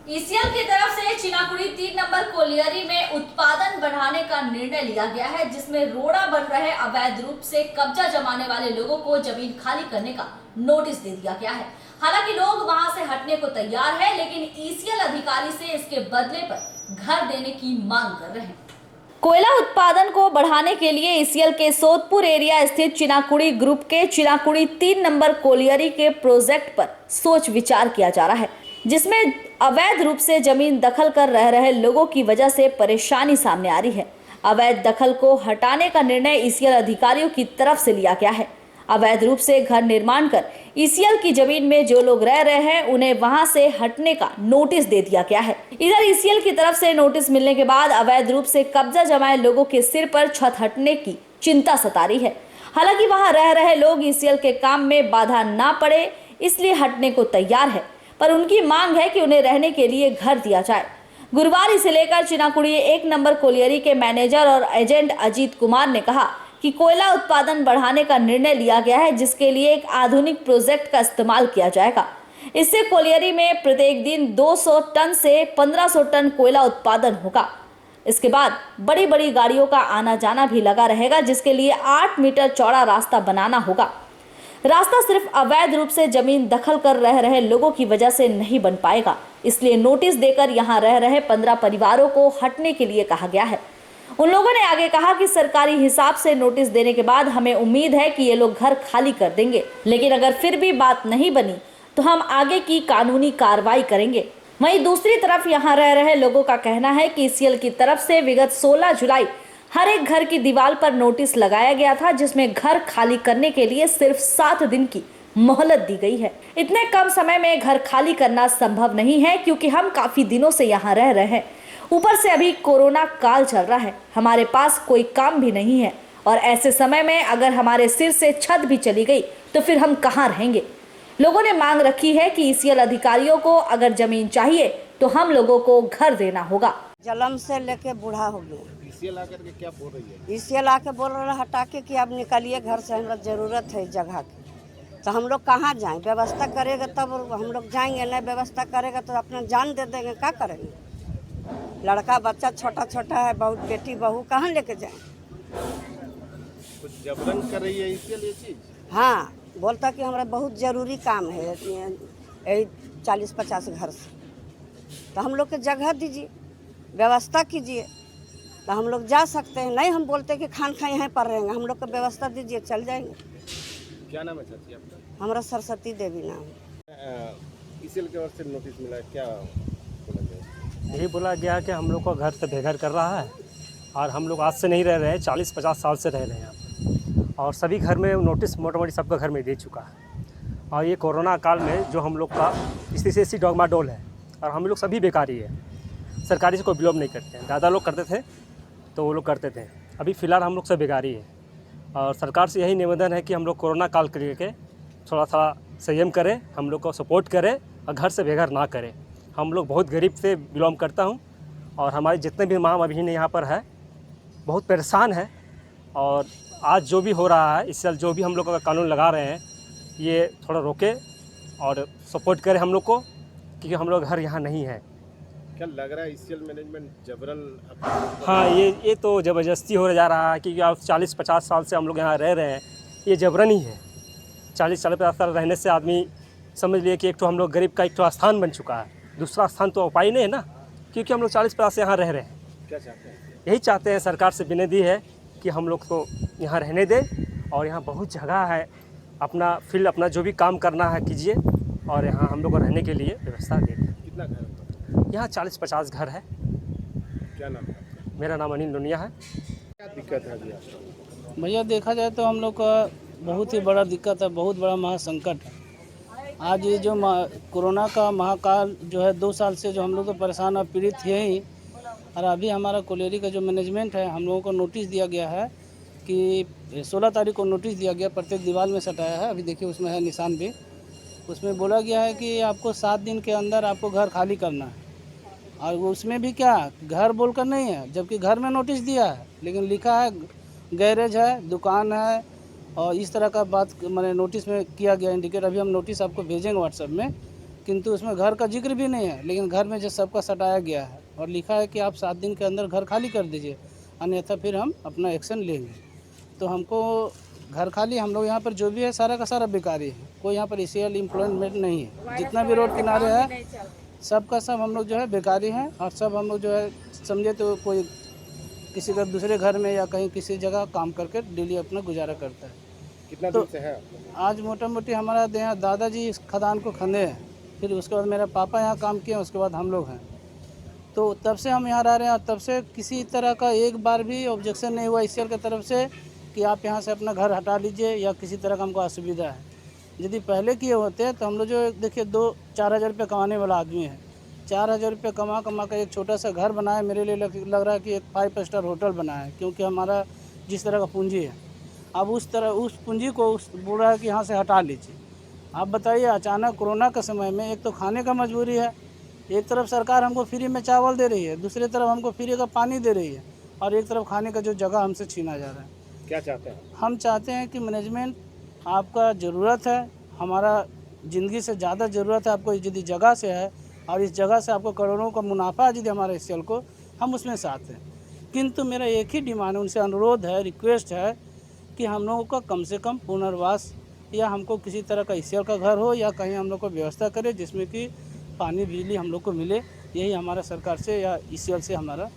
ECL की तरफ से चिनाकुड़ी 3 नंबर कोलियरी में उत्पादन बढ़ाने का निर्णय लिया गया है, जिसमें रोड़ा बन रहे अवैध रूप से कब्जा जमाने वाले लोगों को जमीन खाली करने का नोटिस दे दिया गया है। हालांकि लोग वहां से हटने को तैयार है, लेकिन ईसीएल अधिकारी से इसके बदले पर घर देने की मांग कर रहे हैं। कोयला उत्पादन को बढ़ाने के लिए ईसीएल के सोदपुर एरिया स्थित चिनाकुड़ी ग्रुप के चिनाकुड़ी 3 नंबर कोलियरी के प्रोजेक्ट पर सोच विचार किया जा रहा है, जिसमें अवैध रूप से जमीन दखल कर रह रहे लोगों की वजह से परेशानी सामने आ रही है। अवैध दखल को हटाने का निर्णय ईसीएल अधिकारियों की तरफ से लिया गया है। अवैध रूप से घर निर्माण कर ईसीएल की जमीन में जो लोग रह रहे हैं, उन्हें वहां से हटने का नोटिस दे दिया गया है। इधर ईसीएल की तरफ से नोटिस मिलने के बाद अवैध रूप से कब्जा जमाए लोगों के सिर पर छत हटने की चिंता सता रही है। हालांकि वहां रह रहे लोग ईसीएल के काम में बाधा ना पड़े, इसलिए हटने को तैयार है, पर उनकी मांग है कि उन्हें रहने के लिए घर दिया जाए। गुरुवार इसे लेकर चिनाकुड़ी 1 नंबर कोलियरी के मैनेजर और एजेंट अजीत कुमार ने कहा कि कोयला उत्पादन बढ़ाने का निर्णय लिया गया है, जिसके लिए एक आधुनिक प्रोजेक्ट का इस्तेमाल किया जाएगा। इससे कोलियरी में प्रत्येक दिन 200 टन से 1500 टन कोयला उत्पादन होगा। इसके बाद बड़ी बड़ी गाड़ियों का आना जाना भी लगा रहेगा, जिसके लिए 8 मीटर चौड़ा रास्ता बनाना होगा। रास्ता सिर्फ अवैध रूप से जमीन दखल कर रह रहे लोगों की वजह से नहीं बन पाएगा, इसलिए नोटिस देकर यहां रह रहे 15 परिवारों को हटने के लिए कहा गया है। उन लोगों ने आगे कहा कि सरकारी हिसाब से नोटिस देने के बाद हमें उम्मीद है कि ये लोग घर खाली कर देंगे, लेकिन अगर फिर भी बात नहीं बनी तो हम आगे की कानूनी कार्रवाई करेंगे। वहीं दूसरी तरफ यहां रह रहे लोगों का कहना है कि ईसीएल की तरफ से विगत 16 जुलाई हर एक घर की दीवार पर नोटिस लगाया गया था, जिसमें घर खाली करने के लिए सिर्फ 7 दिन की मोहलत दी गई है। इतने कम समय में घर खाली करना संभव नहीं है, क्योंकि हम काफी दिनों से यहाँ रह रहे हैं। ऊपर से अभी कोरोना काल चल रहा है, हमारे पास कोई काम भी नहीं है, और ऐसे समय में अगर हमारे सिर से छत भी चली गई तो फिर हम कहाँ रहेंगे। लोगों ने मांग रखी है कि ईसीएल अधिकारियों को अगर जमीन चाहिए तो हम लोगों को घर देना होगा। जलम से लेके बूढ़ा हो गए। ईसीएल आकर के क्या बोल रही है? ईसीएल आके बोल रहा है हटा के कि आप निकलिए घर से, हमरा जरूरत है जगह की। तो हम लोग कहाँ जाएं? व्यवस्था करेगा तब हम लोग जाएंगे, नहीं व्यवस्था करेगा तो अपना जान दे देंगे। क्या करेंगे? लड़का बच्चा छोटा छोटा है, बहुत बेटी बहू कहाँ लेके जाएं? कुछ जबरन कर रही है ईसीएल ये चीज? हाँ, बोलता कि हमारा बहुत जरूरी काम है 40-50 घर से, तो हम लोग के जगह दीजिए, व्यवस्था कीजिए, तो हम लोग जा सकते हैं। नहीं हम बोलते कि खान खा यहीं पर रहेंगे, हम लोग को व्यवस्था दीजिए, चल जाएंगे। क्या नाम है चाची आपका? हमारा सरस्वती देवी नाम है। ईसीएल की ओर से नोटिस मिला है, क्या बोला गया? यही बोला गया कि हम लोग को घर से बेघर कर रहा है, और हम लोग आज से नहीं रह रहे हैं, 40-50 साल से रह रहे हैं यहाँ पर, और सभी घर में नोटिस मोटा मोटी सबका घर में दे चुका है। और ये कोरोना काल में जो हम लोग का स्थिति ऐसी डॉगमाडोल है, और हम लोग सभी बेकारी है, सरकारी से कोई बिलोंग नहीं करते हैं। दादा लोग करते थे तो वो लोग करते थे, अभी फ़िलहाल हम लोग सब बेकारी है। और सरकार से यही निवेदन है कि हम लोग कोरोना काल के लिए थोड़ा संयम करें, हम लोग को सपोर्ट करें और घर से बेघर ना करें। हम लोग बहुत गरीब से बिलोंग करता हूँ, और हमारे जितने भी माँ अभी यहाँ पर है बहुत परेशान है। और आज जो भी हो रहा है, इससे जो भी हम लोग का कानून लगा रहे हैं, ये थोड़ा रोके और सपोर्ट करें हम लोग को, क्योंकि हम लोग घर यहाँ नहीं है। क्या लग रहा है ईसीएल मैनेजमेंट जबरन? हाँ, ये तो ज़बरदस्ती हो जा रहा है, क्योंकि आप 40-50 साल से हम लोग यहाँ रह रहे हैं, ये जबरन ही है। 40-50 साल रहने से आदमी समझ लिए कि एक तो हम लोग गरीब का एक तो स्थान बन चुका है, दूसरा स्थान तो उपाय नहीं है ना, क्योंकि हम लोग 40-50 से यहाँ रह रहे हैं। क्या चाहते हैं? यही चाहते हैं, सरकार से विनती है कि हम लोग को यहाँ रहने दें, और यहाँ बहुत जगह है, अपना फील्ड अपना जो भी काम करना है कीजिए, और यहाँ हम लोग को रहने के लिए व्यवस्था दें। कितना घर है? यहाँ 40-50 घर है। क्या नाम है आपका? मेरा नाम अनिल लोनिया है। क्या दिक्कत है अभी आपको? भैया देखा जाए तो हम लोग का बहुत ही बड़ा दिक्कत है, बहुत बड़ा महासंकट है। आज ये जो कोरोना का महाकाल जो है 2 साल से जो हम लोग तो परेशान और पीड़ित थे ही, और अभी हमारा कोलियरी का जो मैनेजमेंट है, हम लोगों को नोटिस दिया गया है कि 16 तारीख को नोटिस दिया गया, प्रत्येक दीवार में सटाया है, अभी देखिए उसमें है निशान भी। उसमें बोला गया है कि आपको 7 दिन के अंदर आपको घर खाली करना है, और उसमें भी क्या घर बोलकर नहीं है, जबकि घर में नोटिस दिया है, लेकिन लिखा है गैरेज है, दुकान है, और इस तरह का बात मैंने नोटिस में किया गया इंडिकेट। अभी हम नोटिस आपको भेजेंगे व्हाट्सएप में किंतु उसमें घर का जिक्र भी नहीं है, लेकिन घर में जो सबका सटाया गया है और लिखा है कि आप 7 दिन के अंदर घर खाली कर दीजिए, अन्यथा फिर हम अपना एक्शन लेंगे। तो हमको घर खाली, हम लोग यहाँ पर जो भी है सारा का सारा बेकारी है, कोई यहाँ पर इसीलिए एम्प्लॉयमेंट नहीं है। जितना भी रोड किनारे है सब का सब हम लोग जो है बेकारी हैं, और सब हम लोग जो है समझे तो कोई किसी का दूसरे घर में या कहीं किसी जगह काम करके डेली अपना गुजारा करता है। कितना तो दिन से है आपको? आज मोटा मोटी हमारा यहाँ दादाजी इस खदान को खंदे हैं, फिर उसके बाद मेरा पापा यहाँ काम किए, उसके बाद हम लोग हैं। तो तब से हम यहाँ रह रहे हैं, और तब से किसी तरह का एक बार भी ऑब्जेक्शन नहीं हुआ ईसीएल की तरफ से कि आप यहाँ से अपना घर हटा लीजिए या किसी तरह का हमको असुविधा है। यदि पहले किए होते तो हम लोग जो देखिए 2-4 हज़ार रुपये कमाने वाला आदमी है, 4 हज़ार रुपये कमा कर एक छोटा सा घर बनाया, मेरे लिए लग रहा है कि एक 5 स्टार होटल बनाया है, क्योंकि हमारा जिस तरह का पूंजी है, अब उस पूंजी को बोल रहा है कि यहाँ से हटा लीजिए। आप बताइए, अचानक कोरोना के समय में एक तो खाने का मजबूरी है, एक तरफ सरकार हमको फ्री में चावल दे रही है, दूसरी तरफ हमको फ्री का पानी दे रही है, और एक तरफ खाने का जो जगह हमसे छीना जा रहा है। क्या चाहते हैं? हम चाहते हैं कि मैनेजमेंट, आपका ज़रूरत है, हमारा ज़िंदगी से ज़्यादा ज़रूरत है आपको, यदि जगह से है और इस जगह से आपको करोड़ों का मुनाफा यदि हमारे ईसीएल को, हम उसमें साथ हैं। किंतु मेरा एक ही डिमांड, उनसे अनुरोध है, रिक्वेस्ट है कि हम लोगों का कम से कम पुनर्वास, या हमको किसी तरह का ईसीएल का घर हो या कहीं हम लोग को व्यवस्था करे जिसमें कि पानी बिजली हम लोग को मिले। यही हमारा सरकार से या ईसीएल से हमारा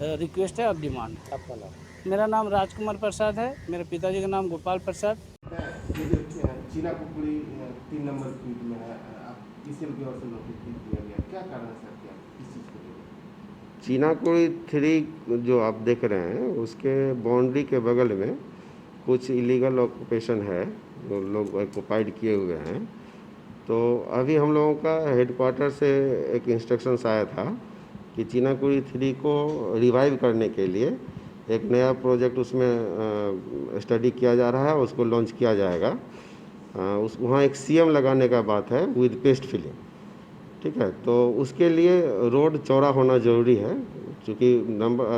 रिक्वेस्ट है और डिमांड है। आपका नाम? मेरा नाम राजकुमार प्रसाद है, मेरे पिताजी का नाम गोपाल प्रसाद। ये जो चीना कुकड़ी 3 नंबर फील्ड में है, आप ईसीएल की ओर से नोटिस दिया गया, क्या कारण है सर, क्या किस चीज़ को लेकर? चीनाकुड़ी 3 जो आप देख रहे हैं उसके बाउंड्री के बगल में कुछ इलीगल ऑक्यूपेशन है, जो लोग ऑक्यूपाइड किए हुए हैं। तो अभी हम लोगों का हेडक्वार्टर से एक इंस्ट्रक्शंस आया था कि चीनाकुड़ी 3 को रिवाइव करने के लिए एक नया प्रोजेक्ट उसमें स्टडी किया जा रहा है, उसको लॉन्च किया जाएगा। वहाँ एक सीएम लगाने का बात है विद पेस्ट फिलिंग, ठीक है। तो उसके लिए रोड चौड़ा होना ज़रूरी है, क्योंकि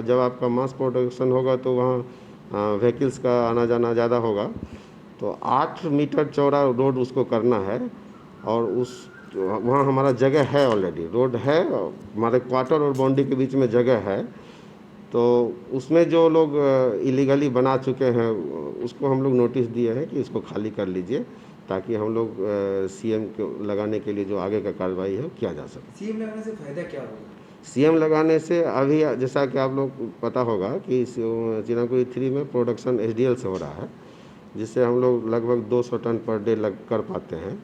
जब आपका मास प्रोडक्शन होगा तो वहाँ व्हीकल्स का आना जाना ज़्यादा होगा। तो 8 मीटर चौड़ा रोड उसको करना है, और वहाँ हमारा जगह है, ऑलरेडी रोड है, हमारे क्वार्टर और बाउंड्री के बीच में जगह है। तो उसमें जो लोग इलीगली बना चुके हैं उसको हम लोग नोटिस दिए हैं कि इसको खाली कर लीजिए, ताकि हम लोग सीएम को लगाने के लिए जो आगे का कार्रवाई है किया जा सके। सीएम लगाने से फायदा क्या होगा? सीएम लगाने से अभी जैसा कि आप लोग पता होगा कि चीनाकुड़ी 3 में प्रोडक्शन एचडीएल से हो रहा है, जिससे हम लोग लगभग 200 टन पर डे कर पाते हैं।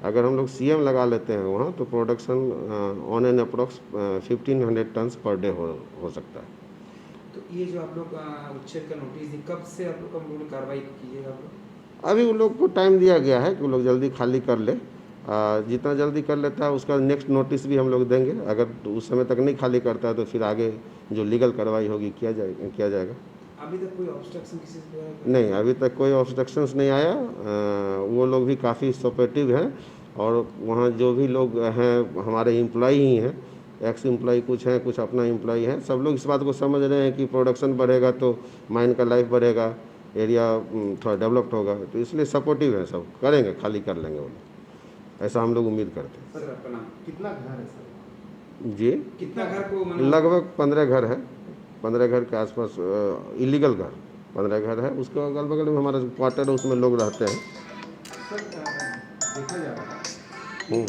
अगर हम लोग सीएम लगा लेते हैं वहाँ, तो production on an approx 1500 ton per day हो सकता है। तो ये जो आप लोग उच्छेद का नोटिस दी, कब से आप लोग कार्रवाई कीजिएगा आप लोग? अभी उन लोग को टाइम दिया गया है कि वो लोग जल्दी खाली कर ले। जितना जल्दी कर लेता है उसका नेक्स्ट नोटिस भी हम लोग देंगे। अगर उस समय तक नहीं खाली करता है तो फिर आगे जो लीगल कार्रवाई होगी किया जाएगा। अभी तक कोई ऑब्स्ट्रक्शन किसी से नहीं, अभी तक कोई ऑब्स्ट्रक्शंस नहीं आया। वो लोग भी काफ़ी सपोर्टिव हैं, और वहाँ जो भी लोग हैं हमारे एम्प्लॉई ही हैं, एक्स एम्प्लॉई कुछ हैं, कुछ अपना एम्प्लॉई हैं। सब लोग इस बात को समझ रहे हैं कि प्रोडक्शन बढ़ेगा तो माइन का लाइफ बढ़ेगा, एरिया थोड़ा डेवलप्ड होगा, तो इसलिए सपोर्टिव है, सब करेंगे, खाली कर लेंगे वो लोग, ऐसा हम लोग उम्मीद करते हैं। सर आपका नाम? कितना घर है सर? जी, कितना घर को लगभग 15 घर है, 15 घर के आसपास इलीगल घर 15 घर है। उसके अगल बगल में हमारा क्वार्टर है, उसमें लोग रहते हैं। सर देखा जा रहा है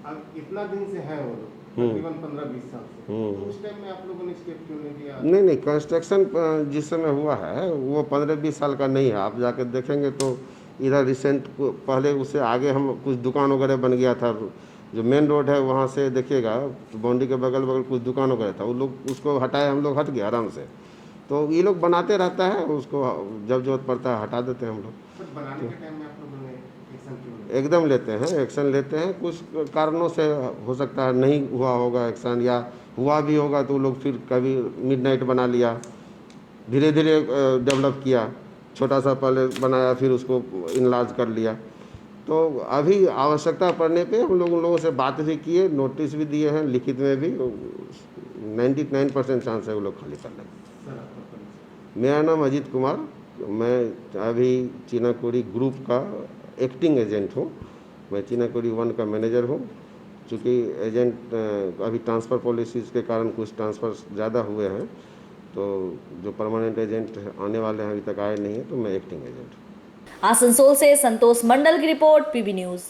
अब इतना दिन से है वो लोग, तकरीबन 15-20 साल से, तो उस टाइम में आप लोगों ने स्टेप क्यों नहीं लिया? नहीं, कंस्ट्रक्शन जिस समय हुआ है वो 15-20 साल का नहीं है। आप जाकर देखेंगे तो इधर रिसेंट पहले उससे आगे हम कुछ दुकान वगैरह बन गया था। जो मेन रोड है वहाँ से देखिएगा तो बाउंड्री के बगल बगल कुछ दुकान वगैरह था, वो लोग उसको हटाए, हम लोग हट गए आराम से। तो ये लोग बनाते रहता है, उसको जब जरूरत पड़ता है हटा देते हैं हम लोग। सर बनाने के टाइम में आप लोगों ने एक्शन क्यों नहीं? एकदम लेते हैं, एक्शन लेते हैं। कुछ कारणों से हो सकता है नहीं हुआ होगा एक्शन, या हुआ भी होगा तो लोग फिर कभी मिडनाइट बना लिया, धीरे धीरे डेवलप किया, छोटा सा पहले बनाया फिर उसको इनलार्ज कर लिया। तो अभी आवश्यकता पड़ने पे हम लोग उन लोगों से बात भी किए, नोटिस भी दिए हैं, लिखित में भी 99% चांस है वो लोग खाली कर लेंगे। सर आपका परिचय? मेरा नाम अजीत कुमार, मैं अभी चीनाकुड़ी ग्रुप का एक्टिंग एजेंट हूँ, मैं चीनाकुड़ी 1 का मैनेजर हूँ। चूँकि एजेंट अभी ट्रांसफ़र पॉलिसीज़ के कारण कुछ ट्रांसफ़र ज़्यादा हुए हैं, तो जो परमानेंट एजेंट आने वाले हैं अभी तक आए नहीं हैं, तो मैं एक्टिंग एजेंट हूँ। आसनसोल से संतोष मंडल की रिपोर्ट, पीबी न्यूज।